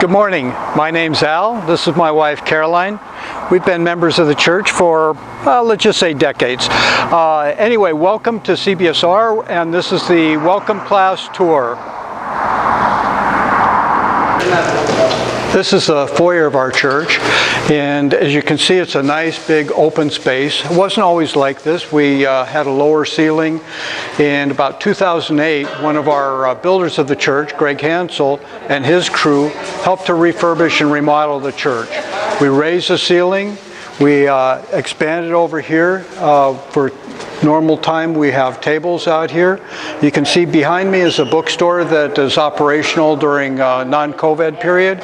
Good morning. My name's Al. This is my wife Caroline. We've been members of the church for, let's just say, decades. Anyway, welcome to CBSR, and this is the Welcome Class Tour. This is the foyer of our church, and as you can see, it's a nice big open space. It wasn't always like this. We had a lower ceiling. In about 2008, one of our builders of the church, Greg Hansel, and his crew helped to refurbish and remodel the church. We raised the ceiling. We expanded over here for normal time. We have tables out here. You can see behind me is a bookstore that is operational during non-COVID period,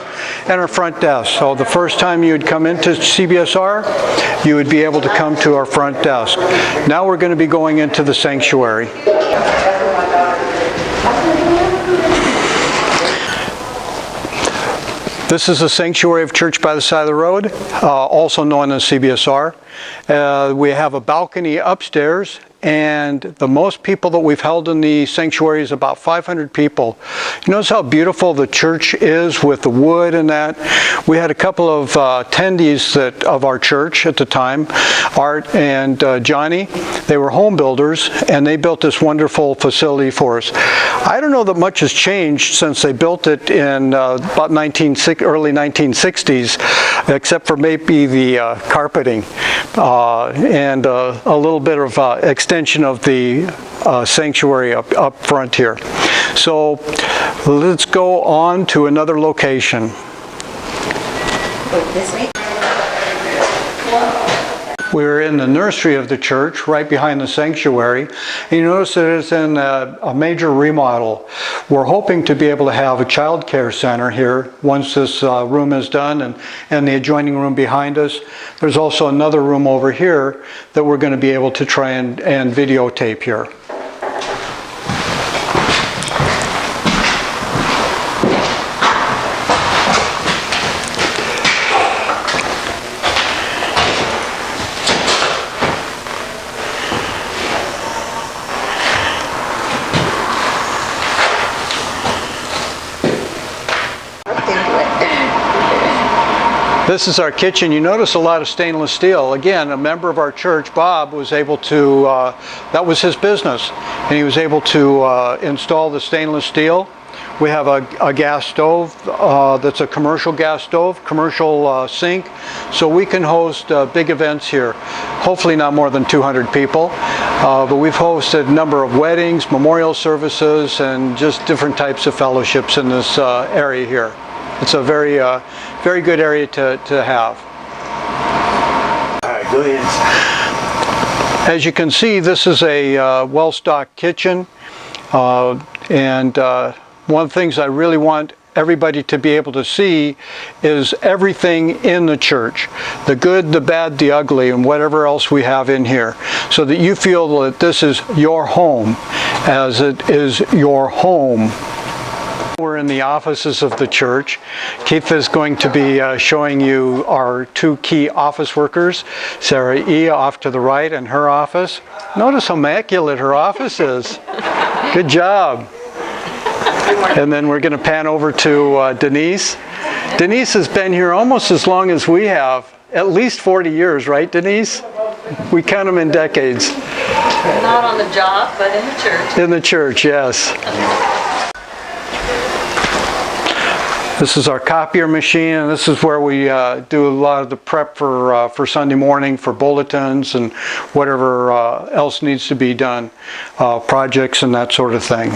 and our front desk. So the first time you'd come into CBSR, you would be able to come to our front desk. Now we're going to be going into the sanctuary. This is the sanctuary of Church by the Side of the Road, also known as CBSR. We have a balcony upstairs, and the most people that we've held in the sanctuary is about 500 people. You notice how beautiful the church is with the wood and that. We had a couple of attendees of our church at the time, Art and Johnny. They were home builders, and they built this wonderful facility for us. I don't know that much has changed since they built it in about early 1960s, except for maybe the carpeting and a little bit of extension of the sanctuary up front here. So let's go on to another location. This way. We're in the nursery of the church, right behind the sanctuary. And you notice that it's in a major remodel. We're hoping to be able to have a child care center here once this room is done, and the adjoining room behind us. There's also another room over here that we're going to be able to try and videotape here. This is our kitchen. You notice a lot of stainless steel. Again, a member of our church, Bob, was able to, that was his business, and he was able to install the stainless steel. We have a gas stove that's a commercial gas stove, commercial sink, so we can host big events here. Hopefully not more than 200 people, but we've hosted a number of weddings, memorial services, and just different types of fellowships in this area here. It's a very good area to have. All right, go ahead. As you can see, this is a well-stocked kitchen, and one of the things I really want everybody to be able to see is everything in the church, the good, the bad, the ugly, and whatever else we have in here, so that you feel that this is your home as it is your home. We're in the offices of the church. Keith is going to be showing you our two key office workers, Sarah E. off to the right in her office. Notice how immaculate her office is. Good job. And then we're going to pan over to Denise. Denise has been here almost as long as we have, at least 40 years, right, Denise? We count them in decades. Not on the job, but in the church. In the church, yes. This is our copier machine, and this is where we do a lot of the prep for Sunday morning, for bulletins and whatever else needs to be done, projects and that sort of thing.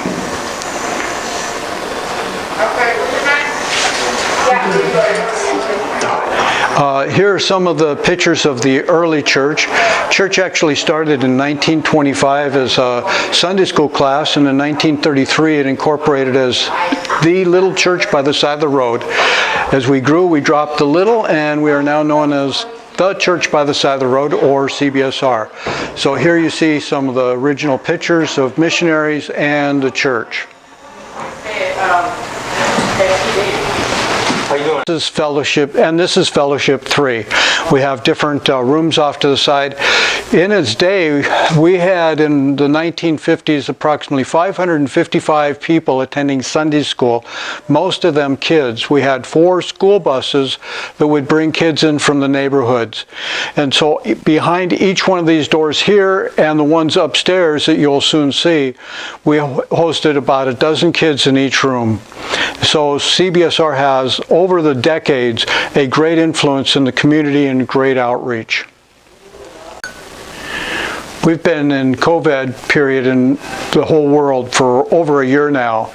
Here are some of the pictures of the early church. Church actually started in 1925 as a Sunday school class, and in 1933 it incorporated as the little church by the side of the road. As we grew, we dropped the little, and we are now known as the Church by the Side of the Road, or CBSR. So here you see some of the original pictures of missionaries and the church. How you doing? is fellowship, and this is fellowship 3. We have different rooms off to the side. In its day, we had in the 1950s approximately 555 people attending Sunday school, most of them kids. We had 4 school buses that would bring kids in from the neighborhoods. And so behind each one of these doors here and the ones upstairs that you'll soon see, we hosted about a dozen kids in each room. So CBSR has, over the decades, a great influence in the community and great outreach. We've been in COVID period in the whole world for over a year now.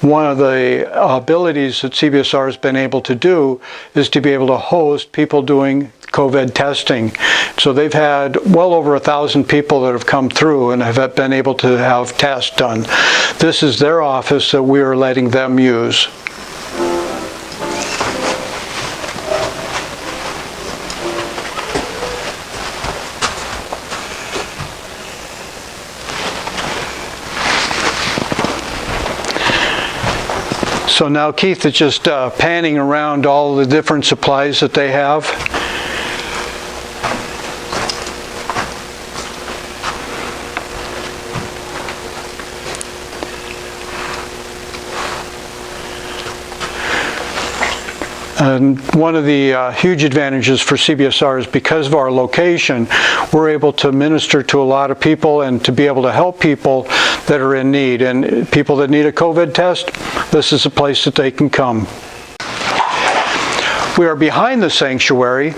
One of the abilities that CBSR has been able to do is to be able to host people doing COVID testing. So they've had well over 1,000 people that have come through and have been able to have tests done. This is their office that we are letting them use. So now Keith is just panning around all the different supplies that they have. And one of the huge advantages for CBSR is because of our location, we're able to minister to a lot of people and to be able to help people that are in need. And people that need a COVID test, this is a place that they can come. We are behind the sanctuary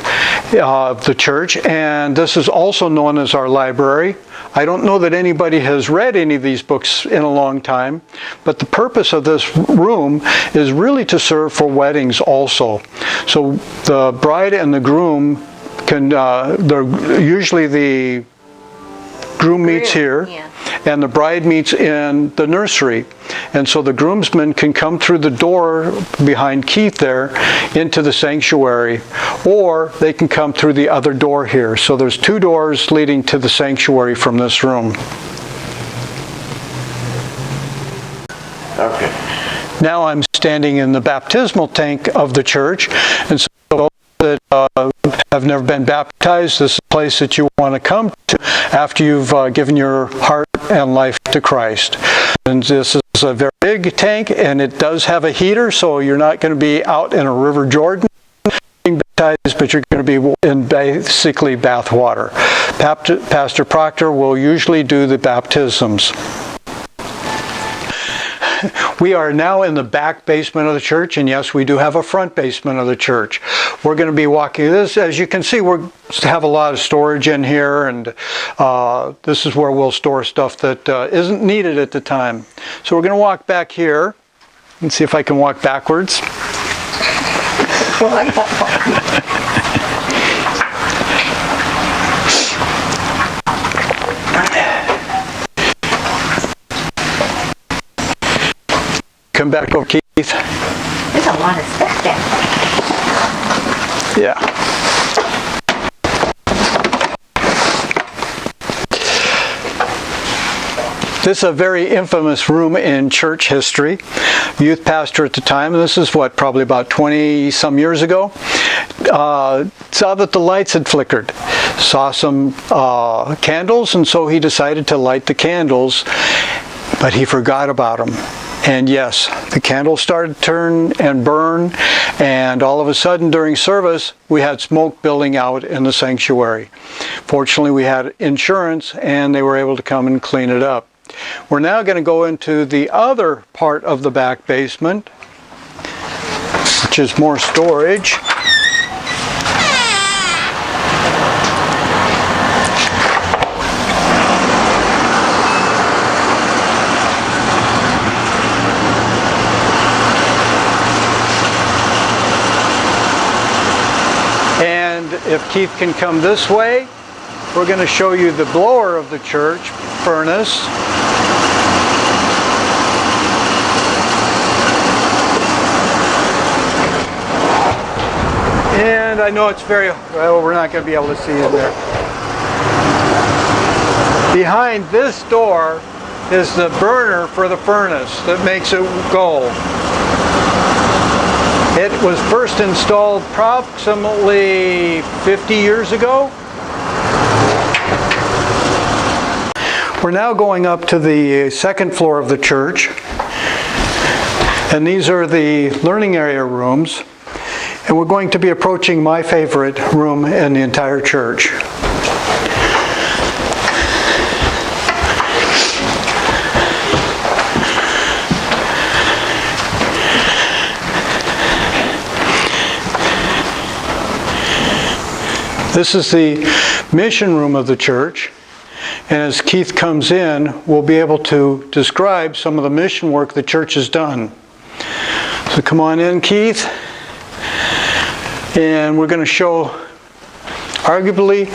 of the church, and this is also known as our library. I don't know that anybody has read any of these books in a long time, but the purpose of this room is really to serve for weddings also. So the bride and the groom can, usually the groom meets here, and the bride meets in the nursery. And so the groomsmen can come through the door behind Keith there into the sanctuary, or they can come through the other door here. So there's 2 doors leading to the sanctuary from this room. Okay. Now I'm standing in the baptismal tank of the church, and so those that have never been baptized, this is a place that you want to come to after you've given your heart and life to Christ. And this is a very big tank, and it does have a heater, so you're not going to be out in a River Jordan being baptized, but you're going to be in basically bath water. Pastor Proctor will usually do the baptisms. We are now in the back basement of the church, and yes, we do have a front basement of the church. We're going to be walking this. As you can see, we have a lot of storage in here, and this is where we'll store stuff that isn't needed at the time. So we're going to walk back here and see if I can walk backwards. Come back over, Keith. There's a lot of stuff there. Yeah. This is a very infamous room in church history. Youth pastor at the time, and this is what, probably about 20 some years ago, saw that the lights had flickered. Saw some candles, and so he decided to light the candles, but he forgot about them. And yes, the candles started to turn and burn, and all of a sudden during service, we had smoke building out in the sanctuary. Fortunately, we had insurance, and they were able to come and clean it up. We're now going to go into the other part of the back basement, which is more storage. And if Keith can come this way, we're going to show you the blower of the church furnace. And I know it's very, well, we're not going to be able to see in there. Behind this door is the burner for the furnace that makes it go. It was first installed approximately 50 years ago. We're now going up to the second floor of the church, and these are the learning area rooms, and we're going to be approaching my favorite room in the entire church. This is the mission room of the church. And as Keith comes in, we'll be able to describe some of the mission work the church has done. So come on in, Keith. And we're going to show, arguably,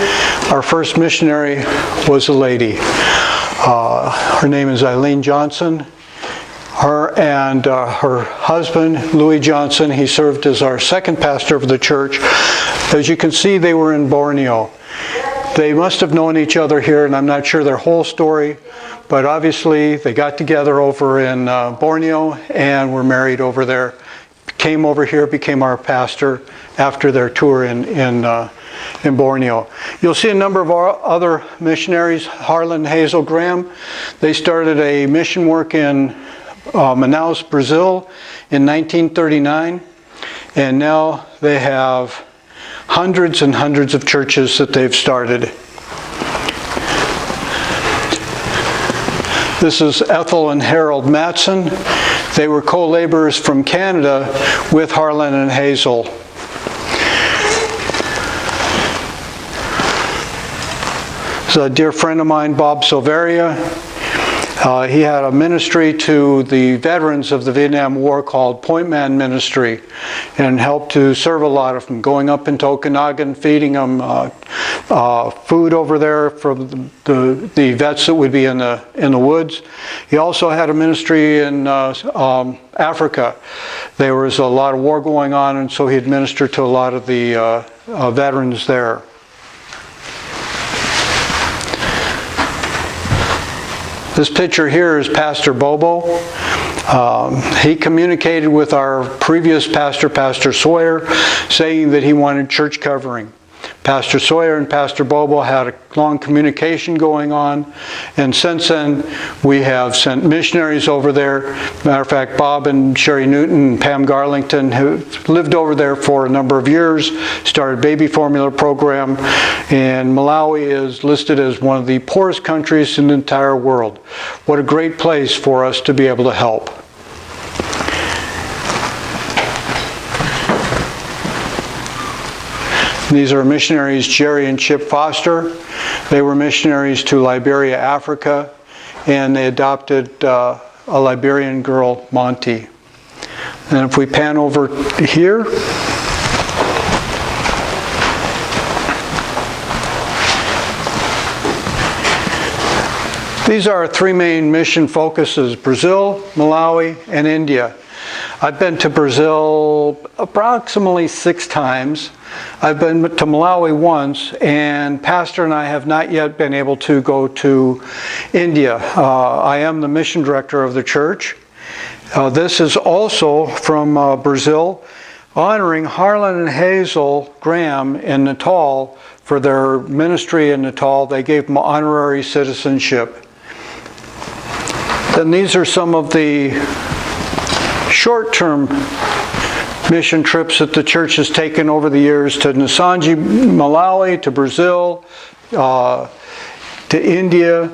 our first missionary was a lady. Her name is Eileen Johnson. Her and her husband, Louis Johnson, he served as our second pastor of the church. As you can see, they were in Borneo. They must have known each other here, and I'm not sure their whole story, but obviously they got together over in Borneo and were married over there. Came over here, became our pastor after their tour in Borneo. You'll see a number of our other missionaries, Harlan and Hazel Graham. They started a mission work in Manaus, Brazil in 1939, and now they have hundreds and hundreds of churches that they've started. This is Ethel and Harold Matson. They were co-laborers from Canada with Harlan and Hazel. This is a dear friend of mine, Bob Silveria. He had a ministry to the veterans of the Vietnam War called Point Man Ministry, and helped to serve a lot of them, going up into Okanagan, feeding them food over there for the vets that would be in the woods. He also had a ministry in Africa. There was a lot of war going on, and so he administered to a lot of the veterans there. This picture here is Pastor Bobo. He communicated with our previous pastor, Pastor Sawyer, saying that he wanted church covering. Pastor Sawyer and Pastor Bobo had a long communication going on, and since then we have sent missionaries over there. Matter of fact, Bob and Sherry Newton and Pam Garlington, who lived over there for a number of years, started baby formula program, and Malawi is listed as one of the poorest countries in the entire world. What a great place for us to be able to help. These are missionaries Jerry and Chip Foster. They were missionaries to Liberia, Africa, and they adopted a Liberian girl, Monty. And if we pan over here, these are our three main mission focuses: Brazil, Malawi, and India. I've been to Brazil approximately 6 times. I've been to Malawi once, and Pastor and I have not yet been able to go to India. I am the mission director of the church. This is also from Brazil, honoring Harlan and Hazel Graham in Natal for their ministry in Natal. They gave them honorary citizenship. Then these are some of the short-term mission trips that the church has taken over the years to Nsanji, Malawi, to Brazil, to India.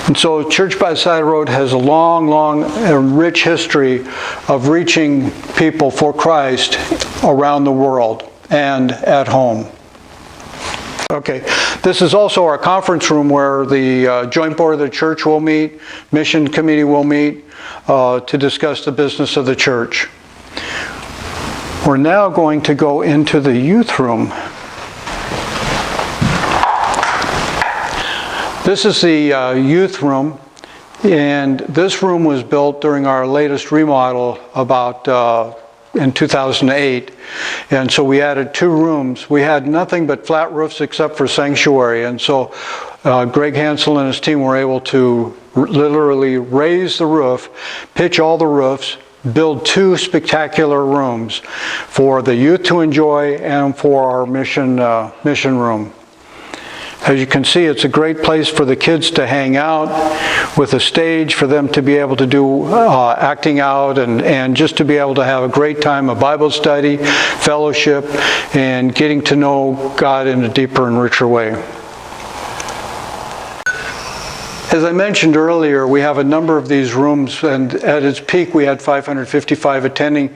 And so Church by the Side of the Road has a long and rich history of reaching people for Christ around the world and at home. Okay, this is also our conference room where the joint board of the church will meet, mission committee will meet to discuss the business of the church. We're now going to go into the youth room. This is the youth room, and this room was built during our latest remodel about in 2008, and so we added 2 rooms. We had nothing but flat roofs except for sanctuary, and so Greg Hansel and his team were able to literally raise the roof, pitch all the roofs, build 2 spectacular rooms for the youth to enjoy and for our mission room. As you can see, it's a great place for the kids to hang out, with a stage for them to be able to do acting out and just to be able to have a great time of Bible study, fellowship, and getting to know God in a deeper and richer way. As I mentioned earlier, we have a number of these rooms, and at its peak we had 555 attending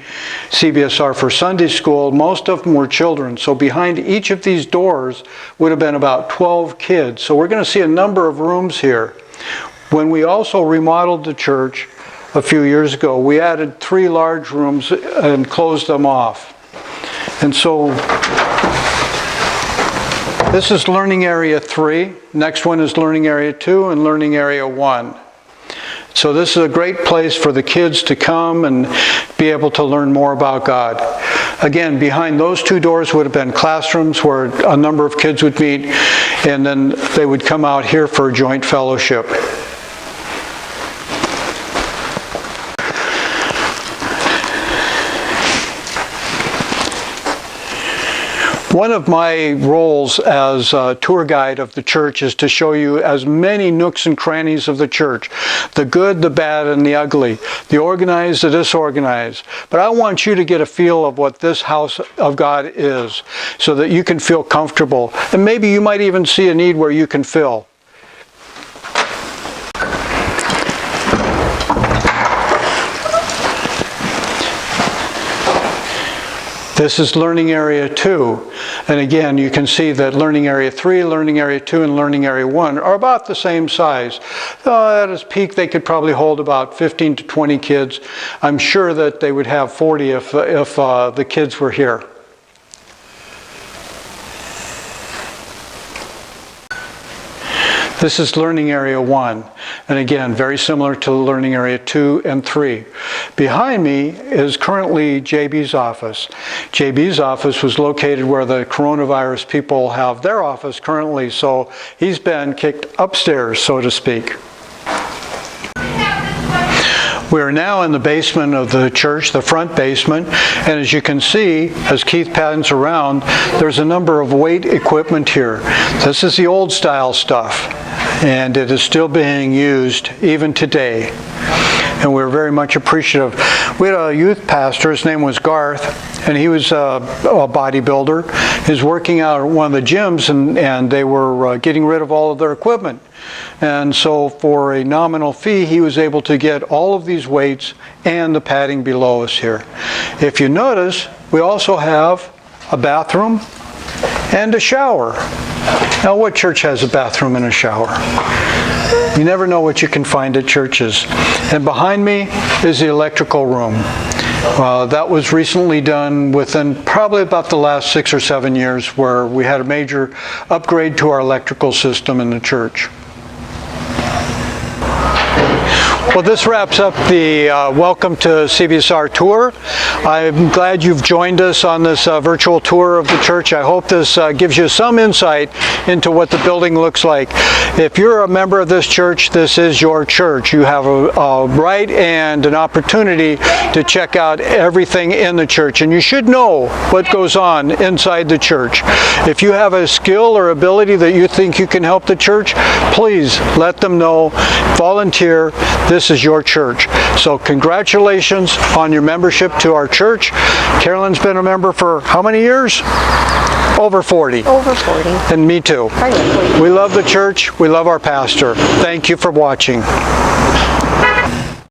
CBSR for Sunday school. Most of them were children, so behind each of these doors would have been about 12 kids. So we're going to see a number of rooms here. When we also remodeled the church a few years ago, we added 3 large rooms and closed them off. And so this is Learning Area 3. Next one is Learning Area 2 and Learning Area 1. So this is a great place for the kids to come and be able to learn more about God. Again, behind those 2 doors would have been classrooms where a number of kids would meet, and then they would come out here for a joint fellowship. One of my roles as a tour guide of the church is to show you as many nooks and crannies of the church, the good, the bad, and the ugly, the organized, the disorganized. But I want you to get a feel of what this house of God is so that you can feel comfortable. And maybe you might even see a need where you can fill. This is Learning Area 2, and again you can see that Learning Area 3, Learning Area 2, and Learning Area 1 are about the same size. At its peak they could probably hold about 15 to 20 kids. I'm sure that they would have 40 if the kids were here. This is Learning Area 1, and again, very similar to Learning Area 2 and 3. Behind me is currently JB's office. JB's office was located where the coronavirus people have their office currently, so he's been kicked upstairs, so to speak. We are now in the basement of the church, the front basement, and as you can see, as Keith pans around, there's a number of weight equipment here. This is the old style stuff, and it is still being used even today. And we're very much appreciative. We had a youth pastor, his name was Garth, and he was a bodybuilder. He was working out at one of the gyms, and they were getting rid of all of their equipment. And so for a nominal fee, he was able to get all of these weights and the padding below us here. If you notice, we also have a bathroom and a shower. Now, what church has a bathroom and a shower? You never know what you can find at churches. And behind me is the electrical room. That was recently done within probably about the last 6 or 7 years, where we had a major upgrade to our electrical system in the church. Well, this wraps up the Welcome to CBSR Tour. I'm glad you've joined us on this virtual tour of the church. I hope this gives you some insight into what the building looks like. If you're a member of this church, this is your church. You have a right and an opportunity to check out everything in the church, and you should know what goes on inside the church. If you have a skill or ability that you think you can help the church, please let them know. Volunteer. This is your church. So congratulations on your membership to our church. Carolyn's been a member for how many years? Over 40. Over 40. And me too. We love the church. We love our pastor. Thank you for watching.